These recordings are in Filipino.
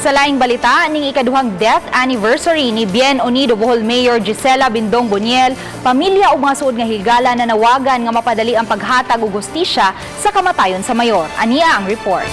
Sa laing balita, ning ikaduhang death anniversary ni Unido Bohol Mayor Gisela Boniel, pamilya ug mga suod nga higala na nawagan nga mapadali ang paghatag og hustisya sa kamatayon sa mayor. Aniya ang report.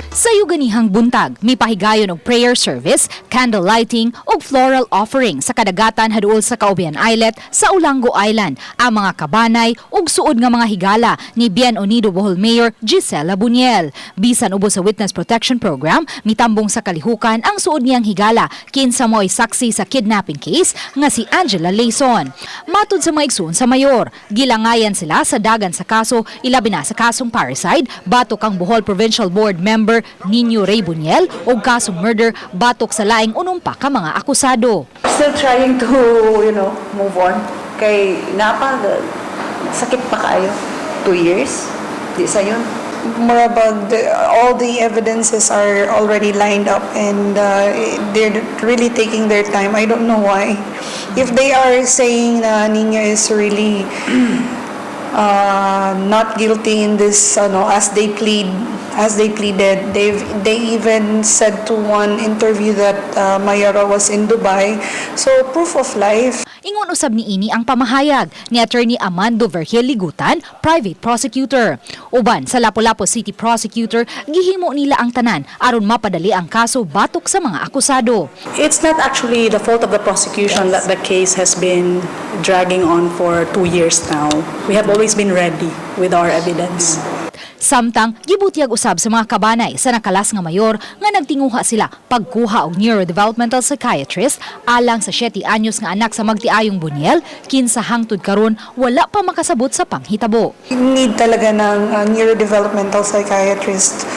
Sa yuganihang buntag, mipahigayon og prayer service, candle lighting ug floral offering sa kadagatan haduol sa Caubian Islet sa Ulango Island ang mga kabanay ug suod nga mga higala ni Unido Bohol Mayor Gisela Boniel. Bisan ubos sa Witness Protection Program, mitambong sa kalihukan ang suod niyang higala kinsa mo'y saksi sa kidnapping case nga si Angela Layson. Matud sa mga igsoon sa mayor, gilangayan sila sa dagan sa kaso ilabi na sa kasong parricide batok ang Bohol Provincial Board member Nino Ray Boniel o kasong murder batok sa laing unumpa ka mga akusado. Still trying to, move on. Kay sakit pa kayo. 2 years. Di sa yun. More about all the evidences are already lined up and they're really taking their time. I don't know why. If they are saying na Nino is really not guilty in this, as they pleaded, they even said to one interview that Mayara was in Dubai. So proof of life. Ingon usab ni ini ang pamahayag ni Attorney Amando Vergel Ligutan, private prosecutor. Uban sa Lapu-Lapu City Prosecutor, gihimo nila ang tanan aron mapadali ang kaso batok sa mga akusado. It's not actually the fault of the prosecution that the case has been dragging on for 2 years now. We have always been ready with our evidence. Samtang gibutyag usab sa mga kabanay sa nakalas nga mayor nga nagtinguha sila pagkuha og neurodevelopmental psychiatrist alang sa 7 anyos nga anak sa magtiayong Boniel kinsa hangtod karon wala pa makasabot sa panghitabo. Need talaga ng neurodevelopmental psychiatrist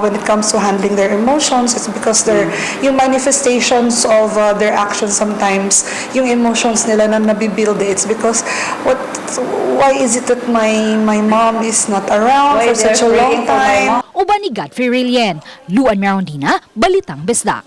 when it comes to handling their emotions. It's because yung manifestations of their actions sometimes, yung emotions nila na nabibuild, it's because why is it that my mom is not around for such a long time? Uban ni Godfrey Rilien, Luan Merondina, Balitang Bisdak.